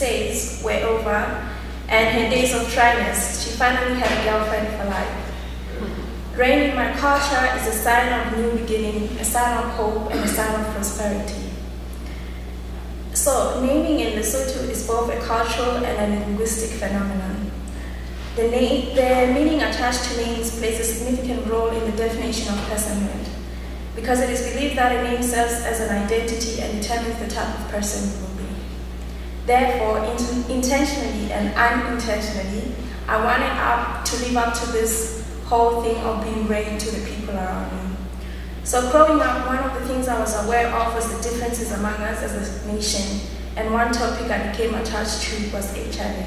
says were over, and her days of dryness, she finally had a girlfriend for life. Rain in my culture is a sign of new beginning, a sign of hope, and a sign of prosperity. So, naming in Lesotho is both a cultural and a linguistic phenomenon. The meaning attached to names plays a significant role in the definition of personhood, because it is believed that a name serves as an identity and determines the type of person you will be. Therefore, intentionally and unintentionally, I wanted to live up to this whole thing of being rain to the people around me. So growing up, one of the things I was aware of was the differences among us as a nation, and one topic I became attached to was HIV.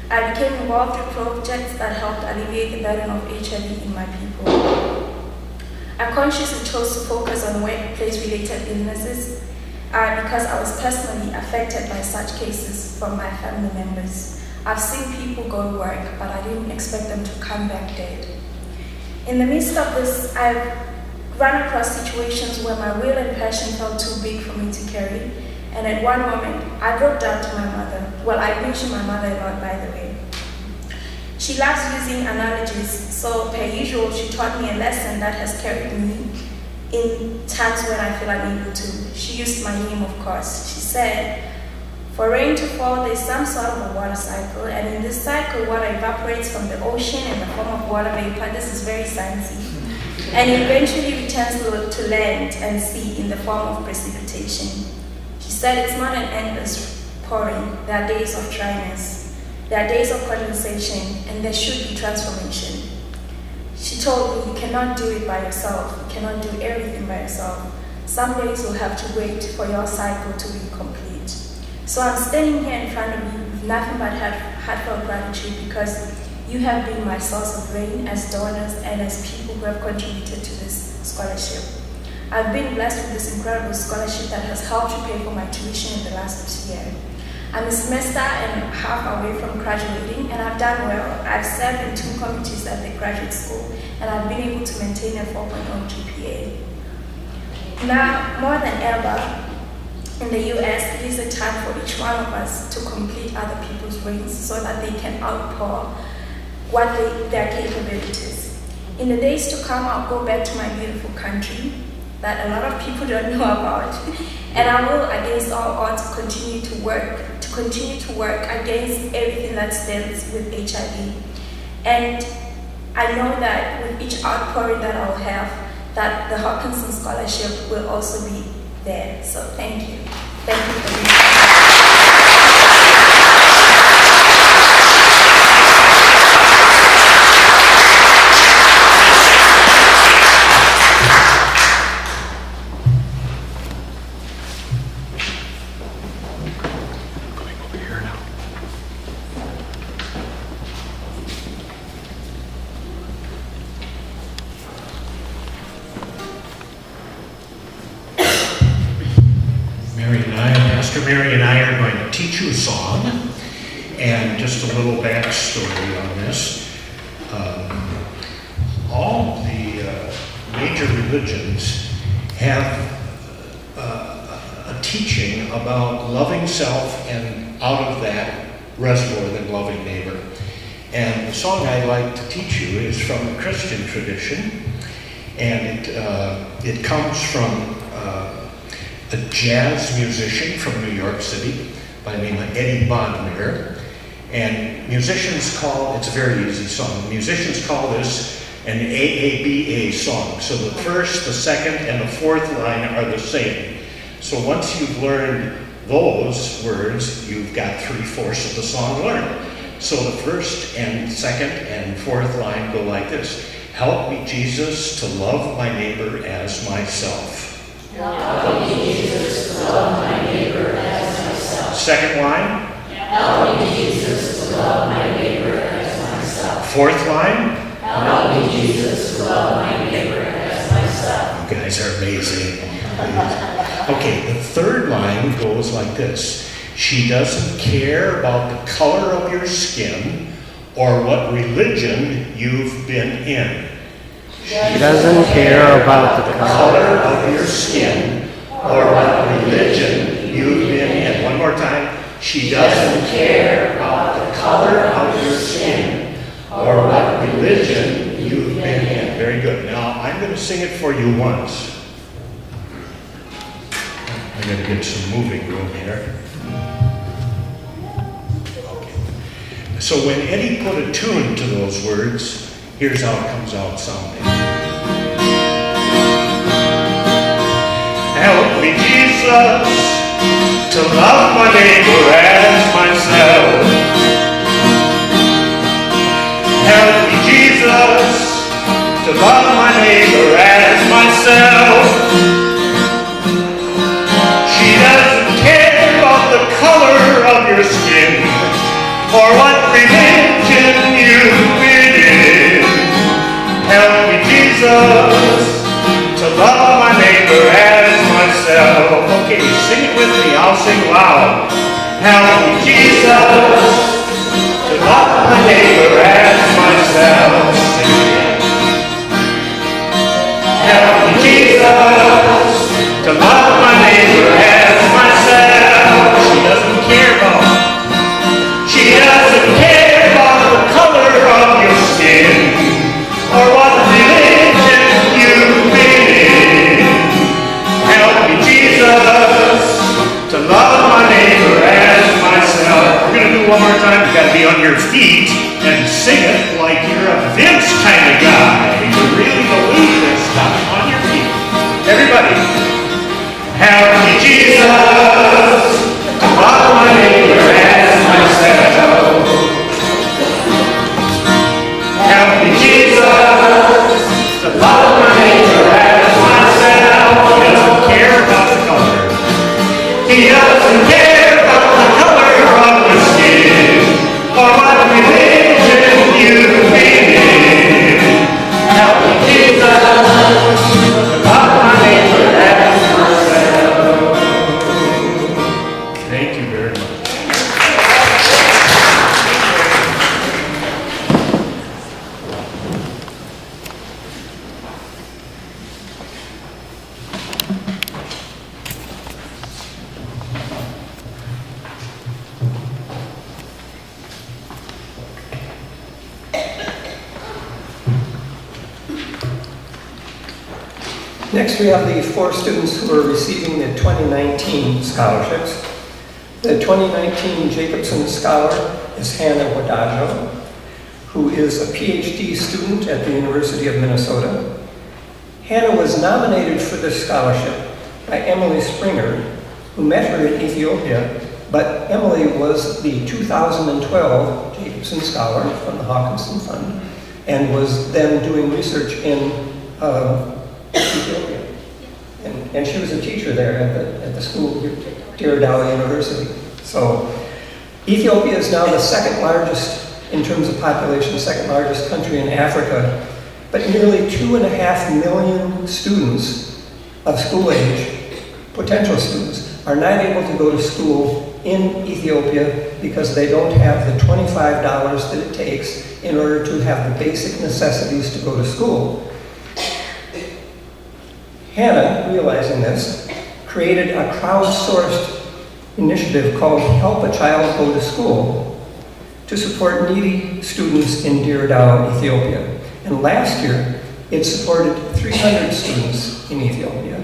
I became involved in projects that helped alleviate the burden of HIV in my people. I consciously chose to focus on workplace-related illnesses because I was personally affected by such cases from my family members. I've seen people go to work, but I didn't expect them to come back dead. In the midst of this, I've run across situations where my will and passion felt too big for me to carry, and at one moment, I broke down to my mother. Well, I mention my mother a lot, by the way. She loves using analogies, so per usual, she taught me a lesson that has carried me in times when I feel unable to. She used my name, of course. She said, for rain to fall, there's some sort of a water cycle, and in this cycle, water evaporates from the ocean in the form of water vapor. This is very sciencey. And eventually returns to land and sea in the form of precipitation. She said it's not an endless pouring. There are days of dryness. There are days of condensation, and there should be transformation. She told me, you cannot do it by yourself. You cannot do everything by yourself. Some days you'll have to wait for your cycle to be complete. So I'm standing here in front of you with nothing but heartfelt gratitude, because you have been my source of rain as donors and as people who have contributed to this scholarship. I've been blessed with this incredible scholarship that has helped to pay for my tuition in the last year. I'm a semester and a half away from graduating, and I've done well. I've served in 2 committees at the graduate school, and I've been able to maintain a 4.0 GPA. Now, more than ever, in the US, it is a time for each one of us to complete other people's rains so that they can outpour their capabilities. In the days to come, I'll go back to my beautiful country that a lot of people don't know about, and I will, against all odds, continue to work against everything that stands with HIV. And I know that with each outpouring that I'll have, that the Hawkinson Scholarship will also be there. So thank you. Thank you for being here. Mary and I are going to teach you a song, and just a little backstory on this. All the major religions have a teaching about loving self, and out of that, reservoir than loving neighbor. And the song I'd like to teach you is from the Christian tradition, and it comes from a jazz musician from New York City by the name of Eddie Bodmer. And musicians call, it's a very easy song, musicians call this an AABA song. So the first, the second, and the fourth line are the same. So once you've learned those words, you've got 3/4 of the song learned. So the first and second and fourth line go like this. Help me, Jesus, to love my neighbor as myself. Help me, Jesus, to love my neighbor as myself. Second line. Help me, Jesus, to love my neighbor as myself. Fourth line. Help me, Jesus, to love my neighbor as myself. You guys are amazing. Okay, the third line goes like this. She doesn't care about the color of your skin or what religion you've been in. She doesn't care about the color of your skin or what religion you've been in. One more time. She doesn't care about the color of your skin or what religion you've been in. Very good. Now, I'm going to sing it for you once. I'm going to get some moving room here. Okay. So when Eddie put a tune to those words, here's how it comes out sounding. Help me, Jesus, to love my neighbor as myself. Help me, Jesus, to love my neighbor as myself. She doesn't care about the color of your skin or what religion you've been in. Help me, Jesus, to love my neighbor as myself. Okay, sing it with me. I'll sing loud. Help me, Jesus, to love my neighbor as myself. Sing it again. Help me, Jesus, to love my neighbor as myself. She doesn't care about the color of your skin or what religion you've been in. Help me, Jesus, to love my neighbor as myself. We're going to do it one more time. You've got to be on your feet and sing it like you're a Vince kind of guy. You really believe this stuff. On your feet. Everybody. Help me, Jesus, to love my neighbor as myself. Help me, Jesus, to love my neighbor as myself. He doesn't care about the color. He doesn't care about the color of the skin or what religion you've been in. Help me, Jesus, to love my neighbor as myself. Thank you very much. Next, we have the 4 students who are receiving the 2019 scholarships. The 2019 Jacobson Scholar is Hannah Wadajo, who is a PhD student at the University of Minnesota. Hannah was nominated for this scholarship by Emily Springer, who met her in Ethiopia, but Emily was the 2012 Jacobson Scholar from the Hawkinson Fund and was then doing research in Ethiopia. And she was a teacher there at the school, Diridao University. So Ethiopia is now the second largest, in terms of population, second largest country in Africa, but nearly 2.5 million students of school age, potential students, are not able to go to school in Ethiopia because they don't have the $25 that it takes in order to have the basic necessities to go to school. Hannah, realizing this, created a crowdsourced initiative called Help a Child Go to School to support needy students in Diridao, Ethiopia. And last year, it supported 300 students in Ethiopia.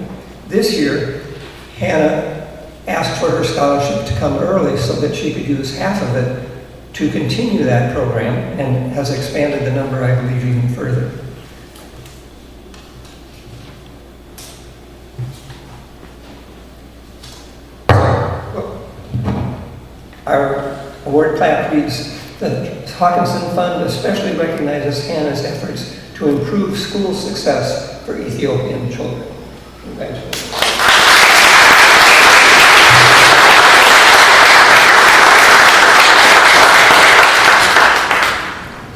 This year, Hannah asked for her scholarship to come early so that she could use half of it to continue that program and has expanded the number, I believe, even further. Our award plaque reads, "The Hawkinson Fund especially recognizes Hannah's efforts to improve school success for Ethiopian children." Congratulations.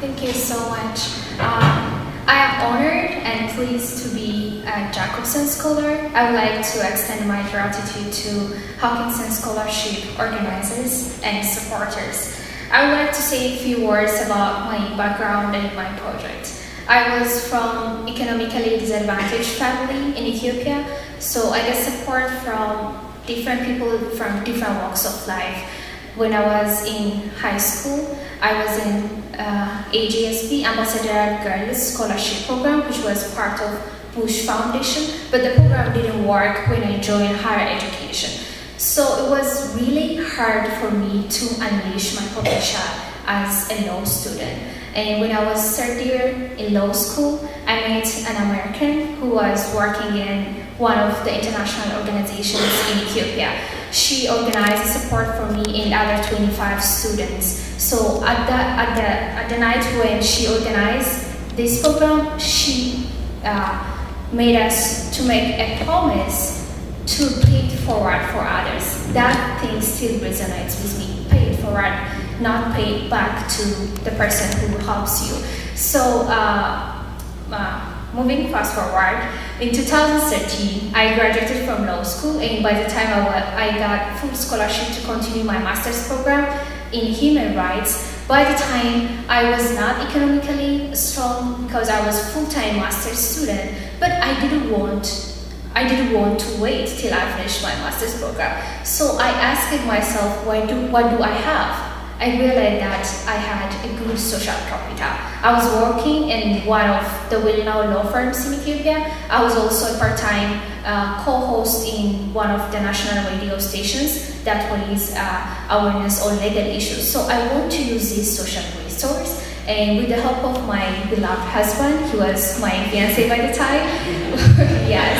Thank you so much. I am honored and pleased to be a Jacobson Scholar. I would like to extend my gratitude to Hawkinson Scholarship organizers and supporters. I would like to say a few words about my background and my project. I was from economically disadvantaged family in Ethiopia, so I get support from different people from different walks of life. When I was in high school, I was in AGSP, Ambassador Girls Scholarship Program, which was part of Bush Foundation, but the program didn't work when I joined higher education. So it was really hard for me to unleash my potential as a law student. And when I was third year in law school, I met an American who was working in one of the international organizations in Ethiopia. She organized support for me and other 25 students. So at the night when she organized this program, she made us to make a promise to pay it forward for others. That thing still resonates with me. Pay it forward, not pay it back to the person who helps you. So moving fast forward, in 2013, I graduated from law school, and by the time I got full scholarship to continue my master's program in human rights. By the time I was not economically strong because I was full-time master's student, but I didn't want to wait till I finished my master's program. So I asked myself, what do I have? I realized that I had a good social capital. I was working in one of the well-known law firms in Ethiopia. I was also a part-time co-host in one of the national radio stations that raise awareness on legal issues. So I want to use this social resource, and with the help of my beloved husband, he was my fiancé by the time, yes,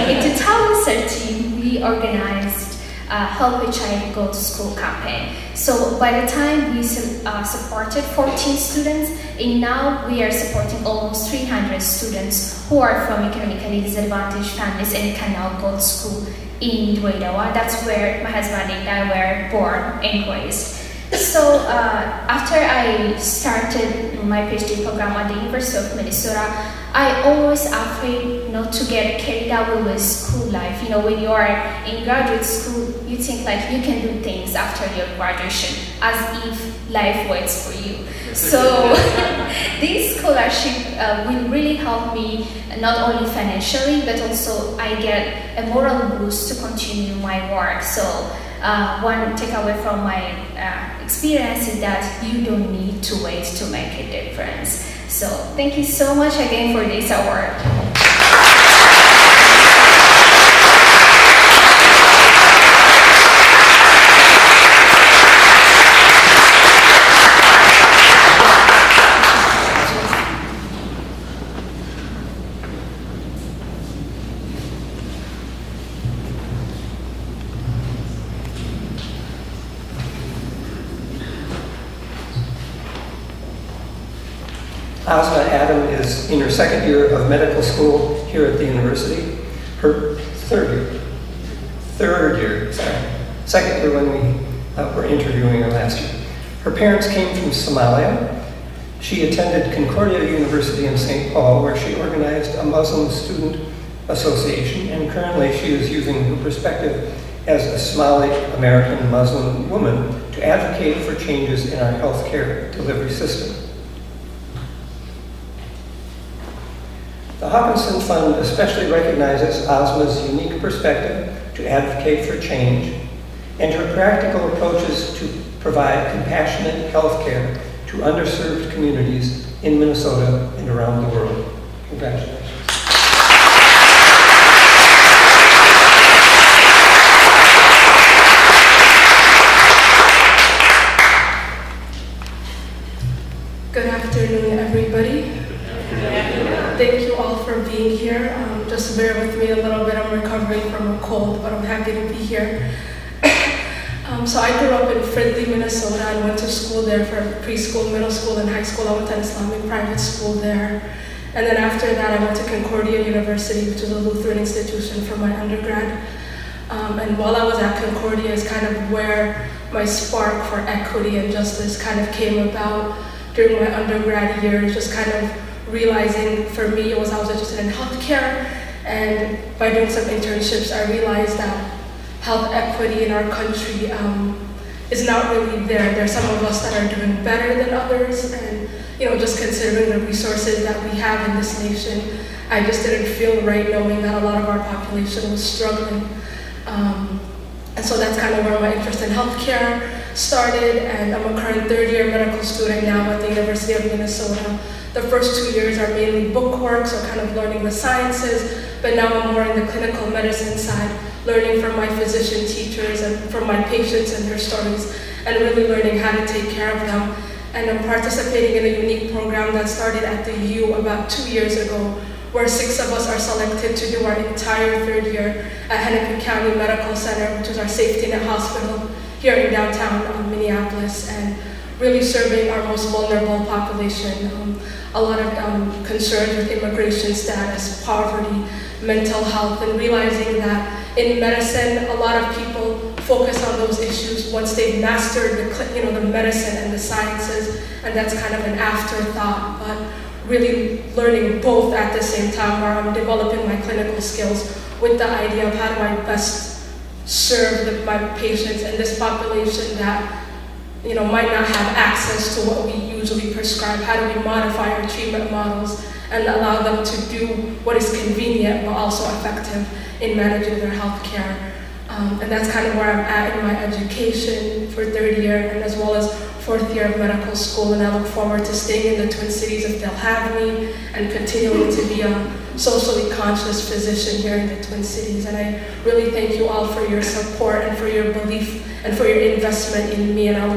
in 2013 we organized Help a Child Go to School campaign. So by the time we supported 14 students, and now we are supporting almost 300 students who are from economically disadvantaged families and can now go to school in Dwaydawa. That's where my husband and I were born and raised. So after I started my PhD program at the University of Minnesota, I always afraid not to get carried away with school life. You know, when you are in graduate school, you think like you can do things after your graduation as if life waits for you. So this scholarship will really help me not only financially, but also I get a moral boost to continue my work. So one takeaway from my experience is that you don't need to wait to make a difference. So thank you so much again for this award. Asma Adam is in her second year of medical school here at the university. Her second year when we were interviewing her last year. Her parents came from Somalia. She attended Concordia University in St. Paul, where she organized a Muslim student association, and currently she is using her perspective as a Somali American Muslim woman to advocate for changes in our healthcare delivery system. The Hawkinson Fund especially recognizes Asma's unique perspective to advocate for change and her practical approaches to provide compassionate health care to underserved communities in Minnesota and around the world. Congratulations. Good afternoon, everybody. Thank you all for being here. Just bear with me a little bit. I'm recovering from a cold, but I'm happy to be here. So I grew up in Fridley, Minnesota, and went to school there for preschool, middle school, and high school. I went to an Islamic private school there. And then after that, I went to Concordia University, which is a Lutheran institution, for my undergrad. And while I was at Concordia is kind of where my spark for equity and justice kind of came about during my undergrad years, just kind of realizing for me I was interested in healthcare, and by doing some internships I realized that health equity in our country is not really there. There's some of us that are doing better than others, and just considering the resources that we have in this nation, I just didn't feel right knowing that a lot of our population was struggling. And so that's kind of where my interest in healthcare started, and I'm a current third-year medical student now at the University of Minnesota. The first 2 years are mainly book work, so kind of learning the sciences, but now I'm more in the clinical medicine side, learning from my physician teachers and from my patients and their stories, and really learning how to take care of them. And I'm participating in a unique program that started at the U about 2 years ago, where 6 of us are selected to do our entire third year at Hennepin County Medical Center, which is our safety net hospital here in downtown Minneapolis, and really serving our most vulnerable population. A lot of concerns with immigration status, poverty, mental health, and realizing that in medicine, a lot of people focus on those issues once they've mastered the medicine and the sciences, and that's kind of an afterthought. But really learning both at the same time, where I'm developing my clinical skills with the idea of how do I best serve my patients and this population that might not have access to what we usually prescribe. How do we modify our treatment models and allow them to do what is convenient but also effective in managing their health care? And that's kind of where I'm at in my education for third year, and as well as fourth year of medical school. And I look forward to staying in the Twin Cities if they'll have me, and continuing to be a socially conscious physician here in the Twin Cities. And I really thank you all for your support and for your belief and for your investment in me. And I